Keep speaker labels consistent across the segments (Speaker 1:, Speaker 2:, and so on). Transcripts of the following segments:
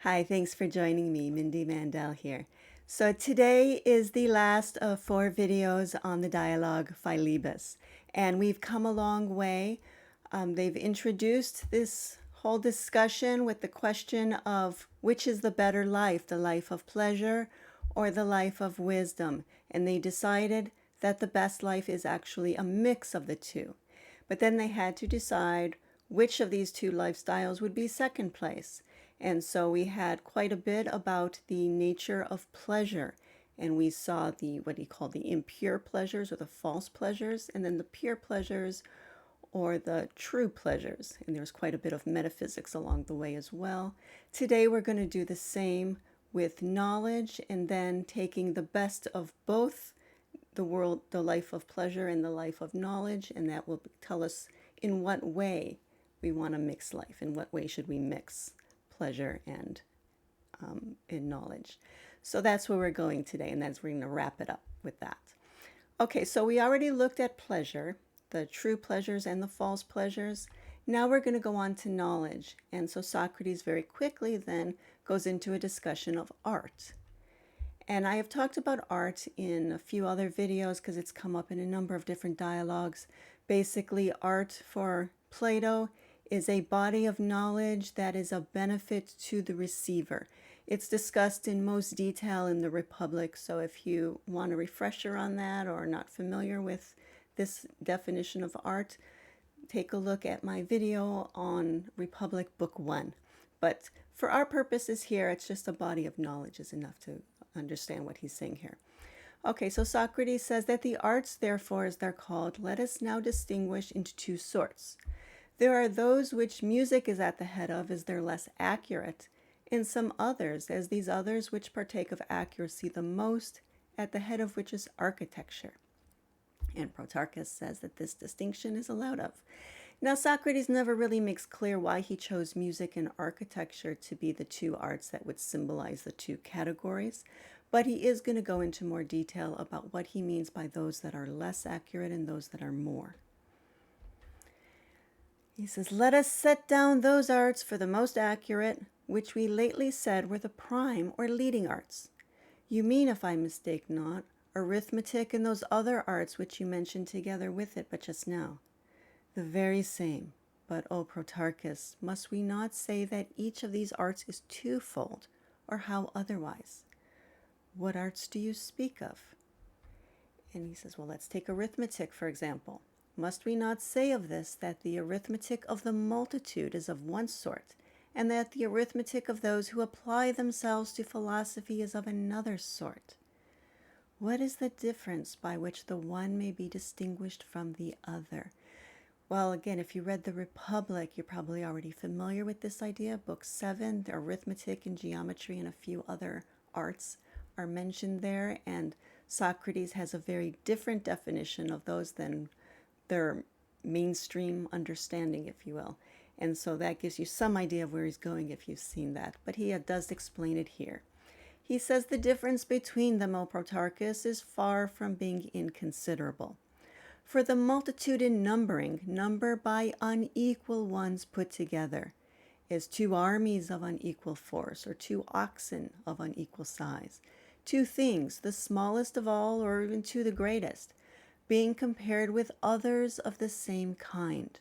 Speaker 1: Hi, thanks for joining me. Mindy Mandell here. So today is the last of 4 videos on the dialogue Philebus, and we've come a long way. They've introduced this whole discussion with the question of which is the better life, the life of pleasure or the life of wisdom, and they decided that the best life is actually a mix of the two. But then they had to decide which of these two lifestyles would be second place. And so we had quite a bit about the nature of pleasure. And we saw what he called the impure pleasures or the false pleasures, and then the pure pleasures or the true pleasures. And there's quite a bit of metaphysics along the way as well. Today we're going to do the same with knowledge, and then taking the best of both the world, the life of pleasure and the life of knowledge, and that will tell us in what way we want to mix life. In what way should we mix pleasure and knowledge? So that's where we're going today, and we're going to wrap it up with that. Okay, so we already looked at pleasure, the true pleasures and the false pleasures. Now we're going to go on to knowledge. And so Socrates very quickly then goes into a discussion of art. And I have talked about art in a few other videos because it's come up in a number of different dialogues. Basically, art for Plato is a body of knowledge that is of benefit to the receiver. It's discussed in most detail in the Republic, so if you want a refresher on that or are not familiar with this definition of art, take a look at my video on Republic Book 1. But for our purposes here, it's just a body of knowledge is enough to understand what he's saying here. Okay, so Socrates says that the arts, therefore, as they're called, let us now distinguish into two sorts. There are those which music is at the head of, as they're less accurate, and some others, as these others which partake of accuracy the most, at the head of which is architecture. And Protarchus says that this distinction is allowed of. Now, Socrates never really makes clear why he chose music and architecture to be the two arts that would symbolize the two categories, but he is going to go into more detail about what he means by those that are less accurate and those that are more. He says, let us set down those arts for the most accurate, which we lately said were the prime or leading arts. You mean, if I mistake not, arithmetic and those other arts which you mentioned together with it but just now. The very same. But, O Protarchus, must we not say that each of these arts is twofold, or how otherwise? What arts do you speak of? And he says, well, let's take arithmetic, for example. Must we not say of this that the arithmetic of the multitude is of one sort, and that the arithmetic of those who apply themselves to philosophy is of another sort? What is the difference by which the one may be distinguished from the other? Well, again, if you read the Republic, you're probably already familiar with this idea. Book 7, the arithmetic and geometry and a few other arts are mentioned there, and Socrates has a very different definition of those than their mainstream understanding, if you will. And so that gives you some idea of where he's going if you've seen that. But he does explain it here. He says the difference between them, O Protarchus, is far from being inconsiderable. For the multitude in numbering, number by unequal ones put together, is two armies of unequal force, or two oxen of unequal size, two things, the smallest of all, or even two the greatest, being compared with others of the same kind.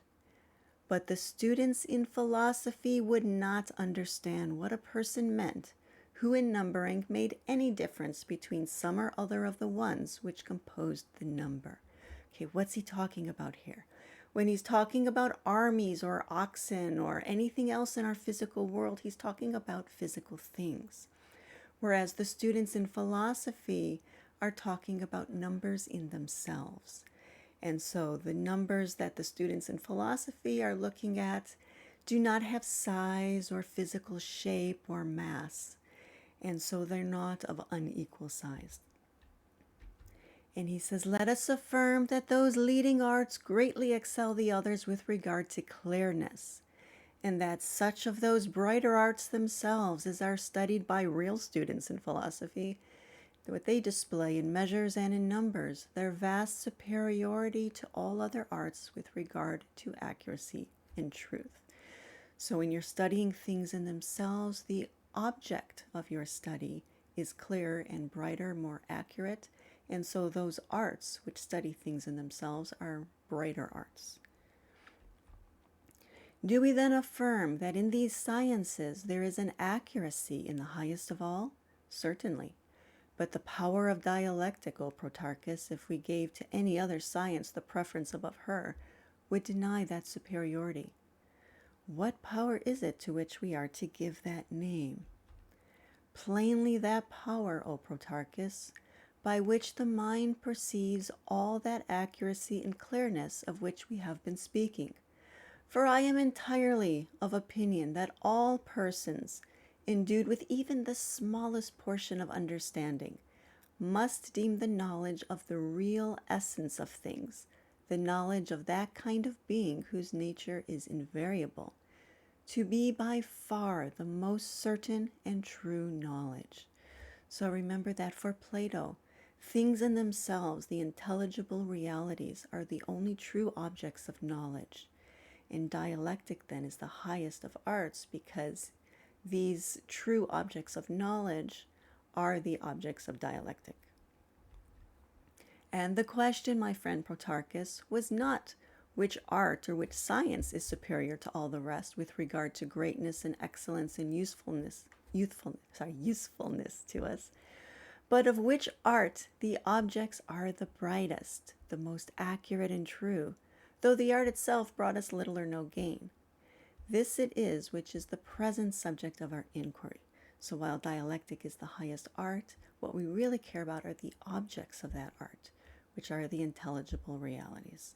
Speaker 1: But the students in philosophy would not understand what a person meant who in numbering made any difference between some or other of the ones which composed the number. Okay, what's he talking about here? When he's talking about armies or oxen or anything else in our physical world, he's talking about physical things. Whereas the students in philosophy are talking about numbers in themselves. And so the numbers that the students in philosophy are looking at do not have size or physical shape or mass. And so they're not of unequal size. And he says, let us affirm that those leading arts greatly excel the others with regard to clearness, and that such of those brighter arts themselves as are studied by real students in philosophy, what they display in measures and in numbers, their vast superiority to all other arts with regard to accuracy and truth. So when you're studying things in themselves, the object of your study is clearer and brighter, more accurate, and so those arts which study things in themselves are brighter arts. Do we then affirm that in these sciences there is an accuracy in the highest of all? Certainly. But the power of dialectic, O Protarchus, if we gave to any other science the preference above her, would deny that superiority. What power is it to which we are to give that name? Plainly that power, O Protarchus, by which the mind perceives all that accuracy and clearness of which we have been speaking. For I am entirely of opinion that all persons, endued with even the smallest portion of understanding, must deem the knowledge of the real essence of things, the knowledge of that kind of being whose nature is invariable, to be by far the most certain and true knowledge. So remember that for Plato, things in themselves, the intelligible realities, are the only true objects of knowledge. And dialectic then is the highest of arts, because these true objects of knowledge are the objects of dialectic. And the question, my friend Protarchus, was not which art or which science is superior to all the rest with regard to greatness and excellence and usefulness to us, but of which art the objects are the brightest, the most accurate and true, though the art itself brought us little or no gain. This it is which is the present subject of our inquiry. So while dialectic is the highest art, what we really care about are the objects of that art, which are the intelligible realities.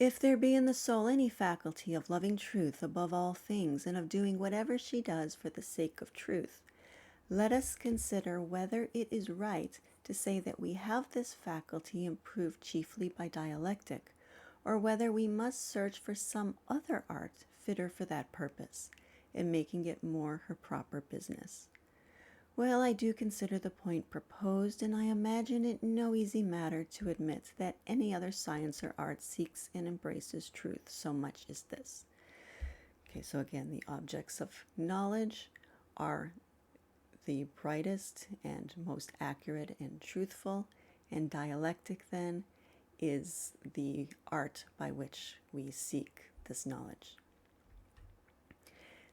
Speaker 1: If there be in the soul any faculty of loving truth above all things, and of doing whatever she does for the sake of truth, let us consider whether it is right to say that we have this faculty improved chiefly by dialectic, or whether we must search for some other art fitter for that purpose, and making it more her proper business. Well, I do consider the point proposed, and I imagine it no easy matter to admit that any other science or art seeks and embraces truth so much as this. Okay, so again, the objects of knowledge are the brightest and most accurate and truthful, and dialectic then is the art by which we seek this knowledge.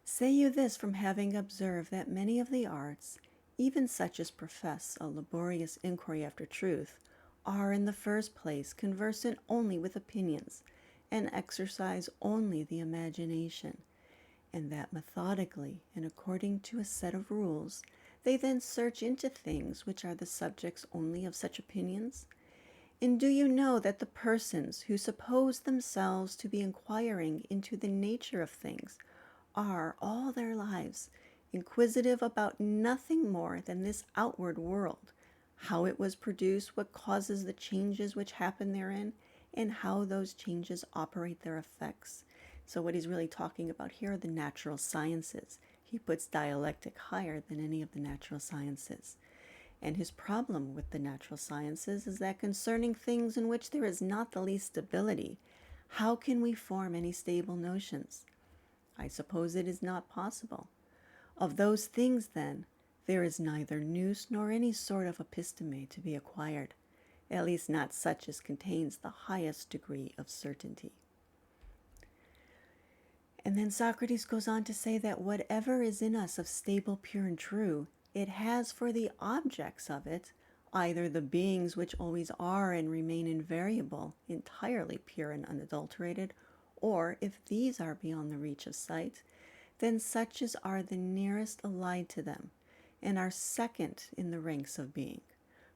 Speaker 1: Say you this from having observed that many of the arts, even such as profess a laborious inquiry after truth, are in the first place conversant only with opinions, and exercise only the imagination, and that methodically and according to a set of rules, they then search into things which are the subjects only of such opinions? And do you know that the persons who suppose themselves to be inquiring into the nature of things are all their lives inquisitive about nothing more than this outward world, how it was produced, what causes the changes which happen therein, and how those changes operate their effects? So what he's really talking about here are the natural sciences. He puts dialectic higher than any of the natural sciences. And his problem with the natural sciences is that concerning things in which there is not the least stability, how can we form any stable notions? I suppose it is not possible. Of those things, then, there is neither nous nor any sort of episteme to be acquired, at least not such as contains the highest degree of certainty. And then Socrates goes on to say that whatever is in us of stable, pure, and true, it has for the objects of it either the beings which always are and remain invariable, entirely pure and unadulterated, or if these are beyond the reach of sight, then such as are the nearest allied to them, and are second in the ranks of being.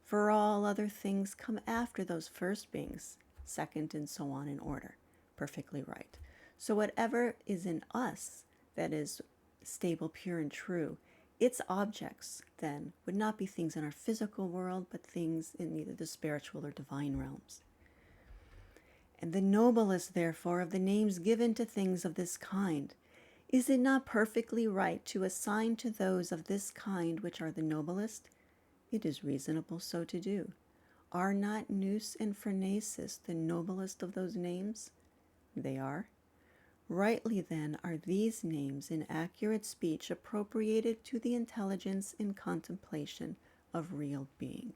Speaker 1: For all other things come after those first beings, second and so on in order. Perfectly right. So whatever is in us that is stable, pure, and true, its objects, then, would not be things in our physical world, but things in either the spiritual or divine realms. And the noblest, therefore, of the names given to things of this kind, is it not perfectly right to assign to those of this kind which are the noblest? It is reasonable so to do. Are not nous and phronesis the noblest of those names? They are. Rightly then are these names in accurate speech appropriated to the intelligence in contemplation of real being.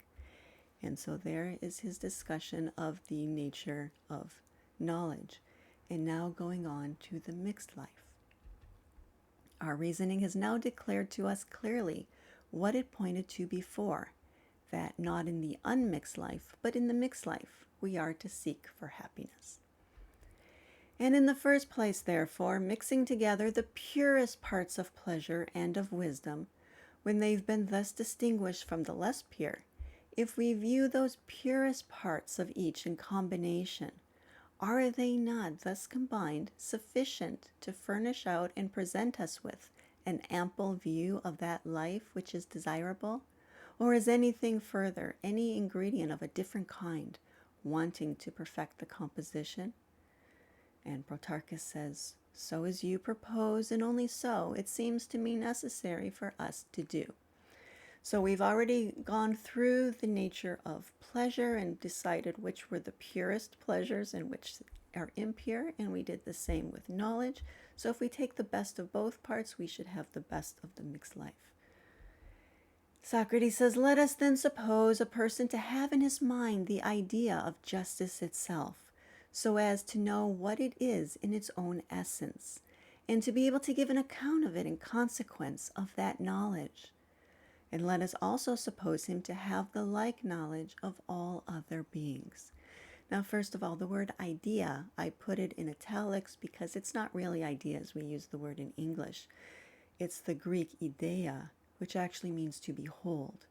Speaker 1: And so there is his discussion of the nature of knowledge. And now going on to the mixed life. Our reasoning has now declared to us clearly what it pointed to before, that not in the unmixed life, but in the mixed life, we are to seek for happiness. And in the first place, therefore, mixing together the purest parts of pleasure and of wisdom, when they've been thus distinguished from the less pure, if we view those purest parts of each in combination, are they not thus combined sufficient to furnish out and present us with an ample view of that life which is desirable? Or is anything further, any ingredient of a different kind, wanting to perfect the composition? And Protarchus says, so as you propose, and only so, it seems to me necessary for us to do. So we've already gone through the nature of pleasure and decided which were the purest pleasures and which are impure, and we did the same with knowledge. So if we take the best of both parts, we should have the best of the mixed life. Socrates says, let us then suppose a person to have in his mind the idea of justice itself, so as to know what it is in its own essence, and to be able to give an account of it in consequence of that knowledge. And let us also suppose him to have the like knowledge of all other beings. Now, first of all, the word idea, I put it in italics because it's not really idea as we use the word in English. It's the Greek ideia, which actually means to behold.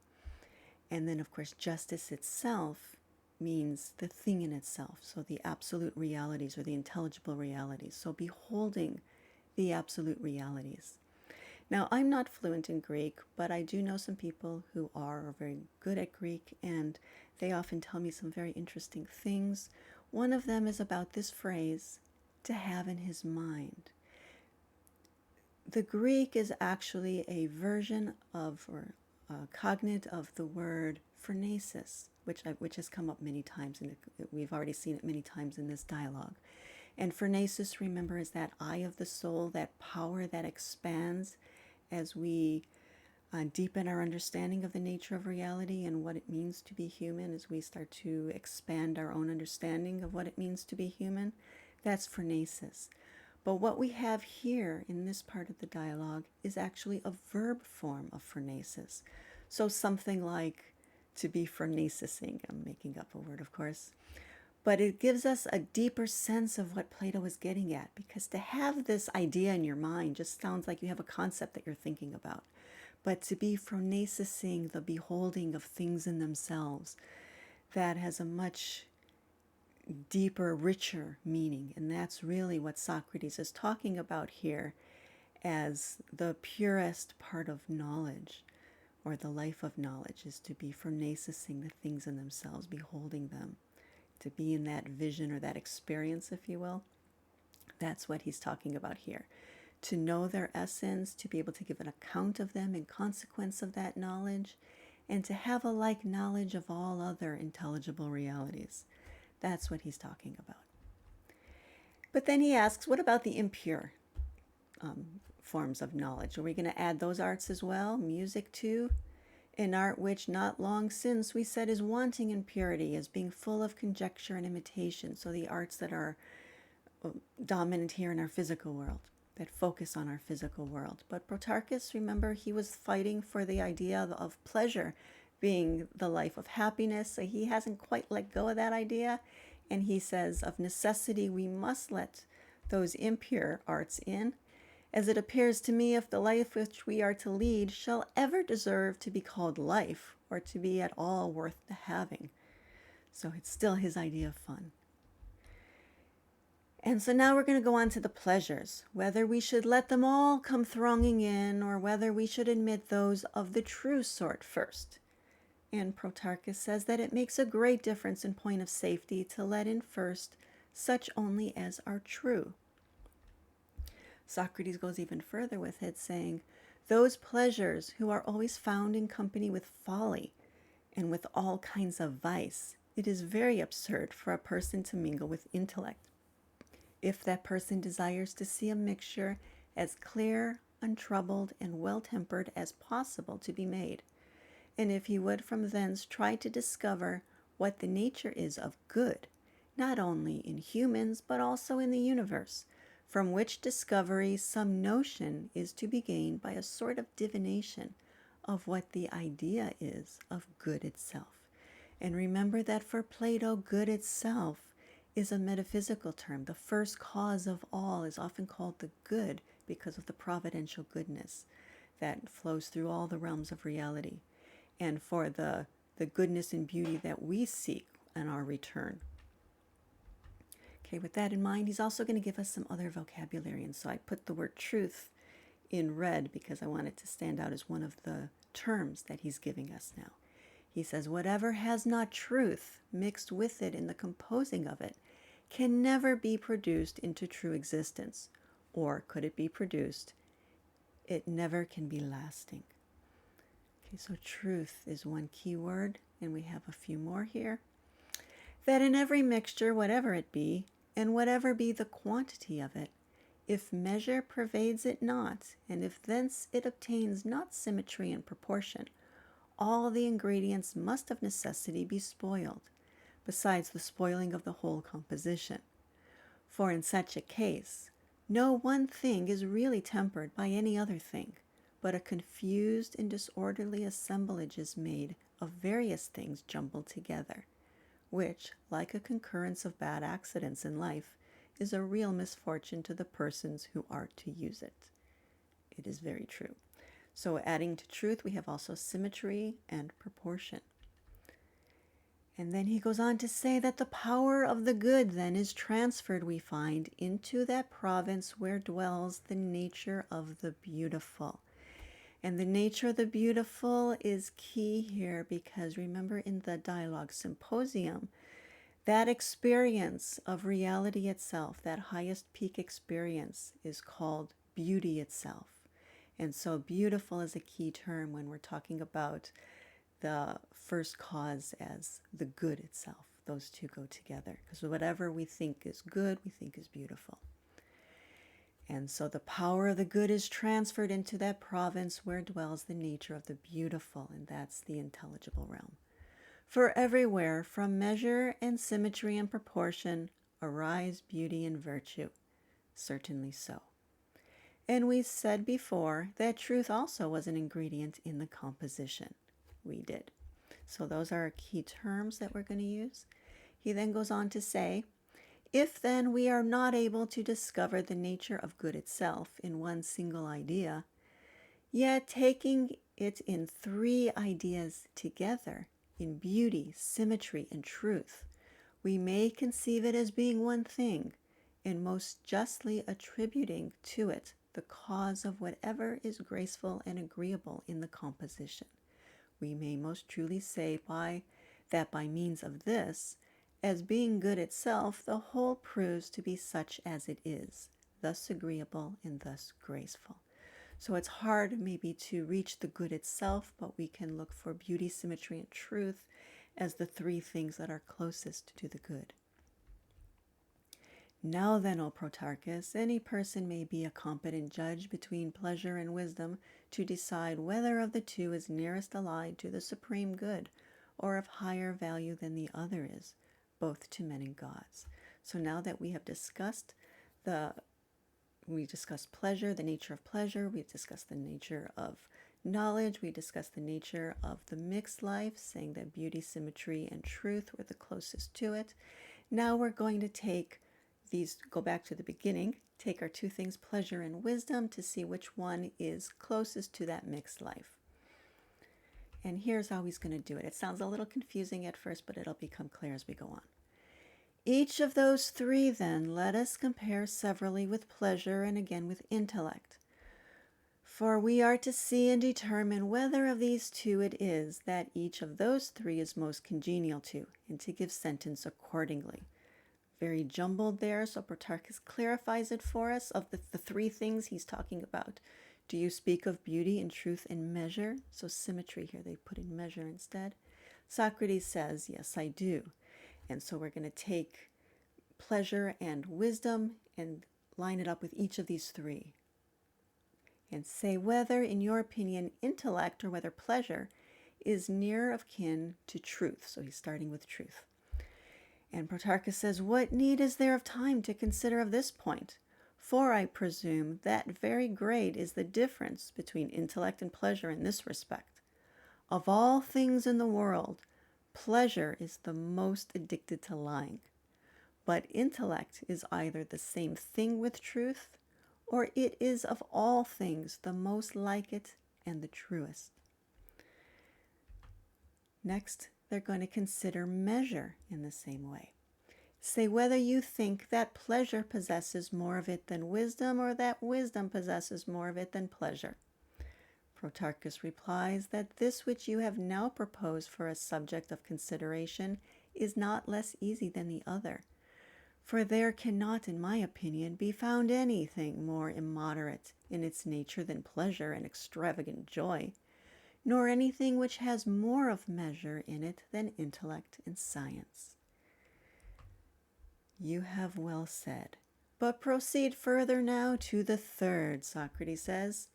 Speaker 1: And then, of course, justice itself means the thing in itself, so the absolute realities or the intelligible realities. So beholding the absolute realities. Now, I'm not fluent in Greek, but I do know some people who are very good at Greek, and they often tell me some very interesting things. One of them is about this phrase, to have in his mind. The Greek is actually a version of, or cognate of the word phronesis, which has come up many times, and we've already seen it many times in this dialogue. And phronesis, remember, is that eye of the soul, that power that expands as we deepen our understanding of the nature of reality and what it means to be human, as we start to expand our own understanding of what it means to be human. That's phronesis. But what we have here in this part of the dialogue is actually a verb form of phronesis. So something like to be phronesising. I'm making up a word, of course. But it gives us a deeper sense of what Plato is getting at, because to have this idea in your mind just sounds like you have a concept that you're thinking about. But to be phronesising, the beholding of things in themselves, that has a much deeper, richer meaning. And that's really what Socrates is talking about here as the purest part of knowledge, or the life of knowledge, is to be phronesising the things in themselves, beholding them, to be in that vision or that experience, if you will. That's what he's talking about here. To know their essence, to be able to give an account of them in consequence of that knowledge, and to have a like knowledge of all other intelligible realities. That's what he's talking about. But then he asks, what about the impure forms of knowledge? Are we going to add those arts as well? Music too? An art which not long since we said is wanting in purity, as being full of conjecture and imitation. So the arts that are dominant here in our physical world, that focus on our physical world. But Protarchus, remember, he was fighting for the idea of pleasure being the life of happiness. So he hasn't quite let go of that idea. And he says, of necessity, we must let those impure arts in, as it appears to me, if the life which we are to lead shall ever deserve to be called life, or to be at all worth the having. So it's still his idea of fun. And so now we're going to go on to the pleasures, whether we should let them all come thronging in, or whether we should admit those of the true sort first. And Protarchus says that it makes a great difference in point of safety to let in first such only as are true. Socrates goes even further with it, saying, those pleasures who are always found in company with folly and with all kinds of vice, it is very absurd for a person to mingle with intellect. if that person desires to see a mixture as clear, untroubled, and well-tempered as possible to be made, and if he would from thence try to discover what the nature is of good, not only in humans but also in the universe, from which discovery some notion is to be gained by a sort of divination of what the idea is of good itself. And remember that for Plato, good itself is a metaphysical term. The first cause of all is often called the good because of the providential goodness that flows through all the realms of reality, and for the goodness and beauty that we seek in our return. Okay, with that in mind, he's also going to give us some other vocabulary. And so I put the word truth in red because I want it to stand out as one of the terms that he's giving us now. He says, whatever has not truth mixed with it in the composing of it can never be produced into true existence. Or could it be produced, it never can be lasting. Okay, so truth is one key word, and we have a few more here. That in every mixture, whatever it be, and whatever be the quantity of it, if measure pervades it not, and if thence it obtains not symmetry and proportion, all the ingredients must of necessity be spoiled, besides the spoiling of the whole composition. For in such a case, no one thing is really tempered by any other thing, but a confused and disorderly assemblage is made of various things jumbled together, which, like a concurrence of bad accidents in life, is a real misfortune to the persons who are to use it. It is very true. So adding to truth, we have also symmetry and proportion. And then he goes on to say that the power of the good then is transferred, we find, into that province where dwells the nature of the beautiful. And the nature of the beautiful is key here because remember in the dialogue symposium, that experience of reality itself, that highest peak experience, is called beauty itself. And so beautiful is a key term when we're talking about the first cause as the good itself. Those two go together because whatever we think is good, we think is beautiful. And so the power of the good is transferred into that province where dwells the nature of the beautiful, and that's the intelligible realm. For everywhere, from measure and symmetry and proportion, arise beauty and virtue. Certainly so. And we said before that truth also was an ingredient in the composition. We did. So those are key terms that we're going to use. He then goes on to say, if then we are not able to discover the nature of good itself in one single idea, yet taking it in three ideas together, in beauty, symmetry, and truth, we may conceive it as being one thing, and most justly attributing to it the cause of whatever is graceful and agreeable in the composition. We may most truly say that by means of this, as being good itself, the whole proves to be such as it is, thus agreeable and thus graceful. So it's hard maybe to reach the good itself, but we can look for beauty, symmetry, and truth as the three things that are closest to the good. Now then, O Protarchus, any person may be a competent judge between pleasure and wisdom to decide whether of the two is nearest allied to the supreme good, or of higher value than the other is, both to men and gods. So now that we have discussed pleasure, the nature of pleasure, we've discussed the nature of knowledge, we discussed the nature of the mixed life, saying that beauty, symmetry, and truth were the closest to it. Now we're going to go back to the beginning, take our two things, pleasure and wisdom, to see which one is closest to that mixed life. And here's how he's going to do it. It sounds a little confusing at first, but it'll become clear as we go on. Each of those three, then, let us compare severally with pleasure and again with intellect. For we are to see and determine whether of these two it is that each of those three is most congenial to, and to give sentence accordingly. Very jumbled there, so Protarchus clarifies it for us of the three things he's talking about. Do you speak of beauty and truth and measure? So symmetry here, they put in measure instead. Socrates says, yes, I do. And so we're going to take pleasure and wisdom and line it up with each of these three. And say whether, in your opinion, intellect or whether pleasure is nearer of kin to truth. So he's starting with truth. And Protarchus says, what need is there of time to consider of this point? For I presume that very great is the difference between intellect and pleasure in this respect. Of all things in the world, pleasure is the most addicted to lying. But intellect is either the same thing with truth, or it is of all things the most like it and the truest. Next, they're going to consider measure in the same way. Say whether you think that pleasure possesses more of it than wisdom, or that wisdom possesses more of it than pleasure. Protarchus replies that this which you have now proposed for a subject of consideration is not less easy than the other. For there cannot, in my opinion, be found anything more immoderate in its nature than pleasure and extravagant joy, nor anything which has more of measure in it than intellect and science. You have well said. But proceed further now to the third, Socrates says.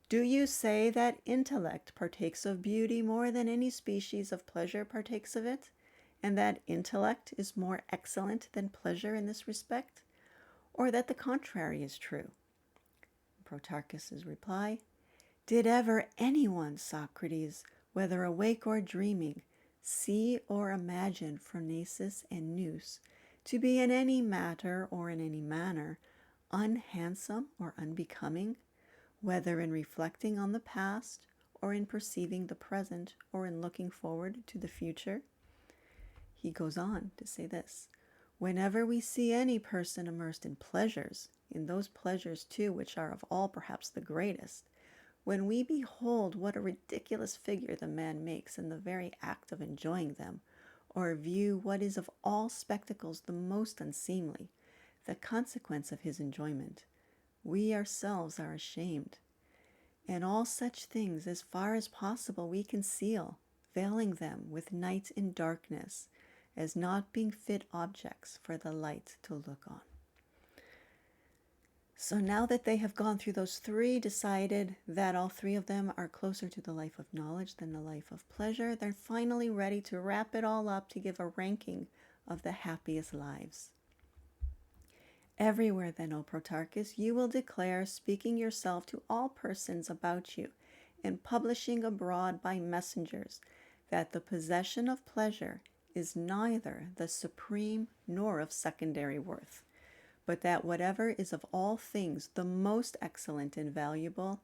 Speaker 1: Do you say that intellect partakes of beauty more than any species of pleasure partakes of it, and that intellect is more excellent than pleasure in this respect, or that the contrary is true? Protarchus's reply, did ever anyone, Socrates, whether awake or dreaming, see or imagine phronesis and nous to be in any matter or in any manner unhandsome or unbecoming, whether in reflecting on the past or in perceiving the present or in looking forward to the future? He goes on to say this, whenever we see any person immersed in pleasures, in those pleasures too which are of all perhaps the greatest, when we behold what a ridiculous figure the man makes in the very act of enjoying them, or view what is of all spectacles the most unseemly, the consequence of his enjoyment, we ourselves are ashamed. And all such things as far as possible we conceal, veiling them with night and darkness, as not being fit objects for the light to look on. So now that they have gone through those three, decided that all three of them are closer to the life of knowledge than the life of pleasure, they're finally ready to wrap it all up to give a ranking of the happiest lives. Everywhere then, O Protarchus, you will declare, speaking yourself to all persons about you, and publishing abroad by messengers, that the possession of pleasure is neither the supreme nor of secondary worth, but that whatever is of all things the most excellent and valuable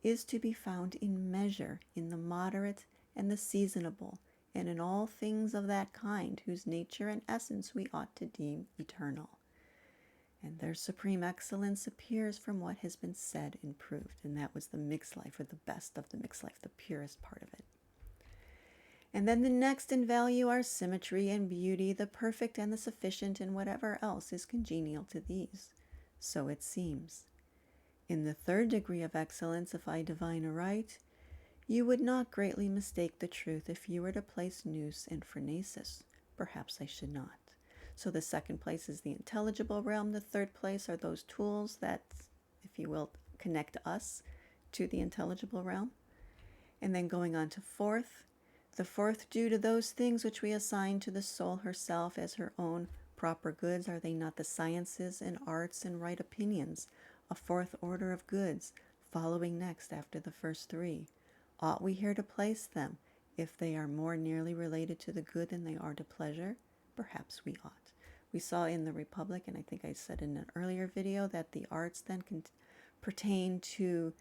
Speaker 1: is to be found in measure, in the moderate and the seasonable, and in all things of that kind whose nature and essence we ought to deem eternal. And their supreme excellence appears from what has been said and proved, and that was the mixed life, or the best of the mixed life, the purest part of it. And then the next in value are symmetry and beauty, the perfect and the sufficient, and whatever else is congenial to these. So it seems. In the third degree of excellence, if I divine aright, you would not greatly mistake the truth if you were to place nous and phronesis. Perhaps I should not. So the second place is the intelligible realm. The third place are those tools that, if you will, connect us to the intelligible realm. And then going on to fourth, the fourth due to those things which we assign to the soul herself as her own proper goods. Are they not the sciences and arts and right opinions, a fourth order of goods, following next after the first three? Ought we here to place them, if they are more nearly related to the good than they are to pleasure? Perhaps we ought. We saw in the Republic, and I think I said in an earlier video, that the arts then can pertain to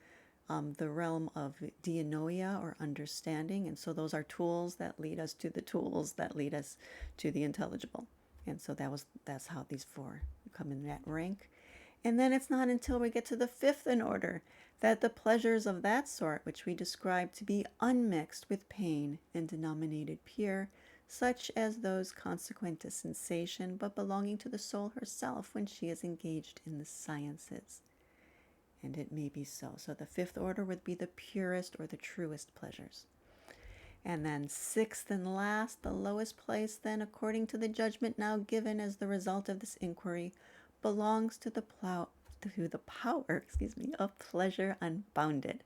Speaker 1: the realm of dianoia, or understanding, and so those are tools that lead us to the tools that lead us to the intelligible. And so that's how these four come in that rank. And then it's not until we get to the fifth in order that the pleasures of that sort, which we describe to be unmixed with pain and denominated pure, such as those consequent to sensation, but belonging to the soul herself when she is engaged in the sciences. And it may be so. So the fifth order would be the purest or the truest pleasures. And then sixth and last, the lowest place then, according to the judgment now given as the result of this inquiry, belongs to the power, of pleasure unbounded.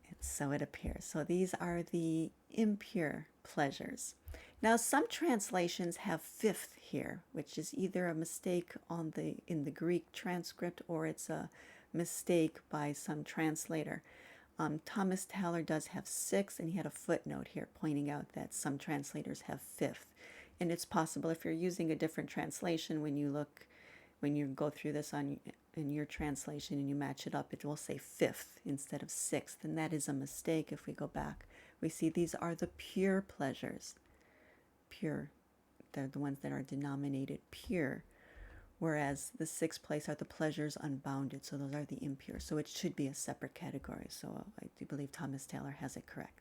Speaker 1: And so it appears. So these are the impure pleasures. Now some translations have fifth here, which is either a mistake in the Greek transcript, or it's a mistake by some translator. Thomas Taylor does have sixth, and he had a footnote here pointing out that some translators have fifth. And it's possible, if you're using a different translation, when you go through this in your translation and you match it up, it will say fifth instead of sixth, and that is a mistake. If we go back, we see these are the pure pleasures. Pure, they're the ones that are denominated pure, whereas the sixth place are the pleasures unbounded, so those are the impure. So it should be a separate category. So I do believe Thomas Taylor has it correct.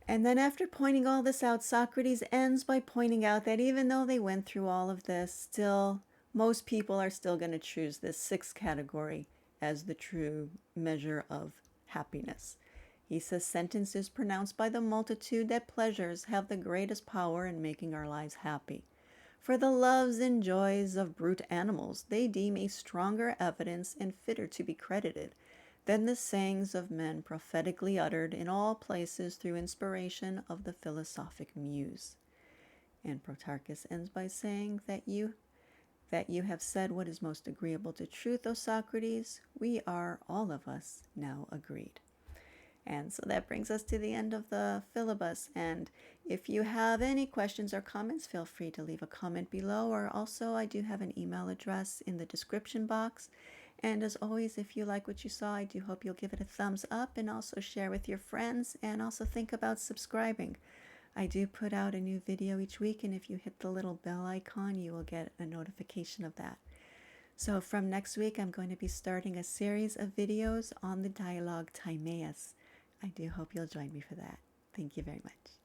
Speaker 1: And then after pointing all this out, Socrates ends by pointing out that even though they went through all of this, still most people are still going to choose this sixth category as the true measure of happiness. He says, sentence is pronounced by the multitude that pleasures have the greatest power in making our lives happy. For the loves and joys of brute animals they deem a stronger evidence and fitter to be credited than the sayings of men prophetically uttered in all places through inspiration of the philosophic muse. And Protarchus ends by saying that you have said what is most agreeable to truth, O Socrates. We are, all of us, now agreed. And so that brings us to the end of the Philebus. And if you have any questions or comments, feel free to leave a comment below. Or also, I do have an email address in the description box. And as always, if you like what you saw, I do hope you'll give it a thumbs up and also share with your friends, and also think about subscribing. I do put out a new video each week, and if you hit the little bell icon, you will get a notification of that. So from next week, I'm going to be starting a series of videos on the dialogue Timaeus. I do hope you'll join me for that. Thank you very much.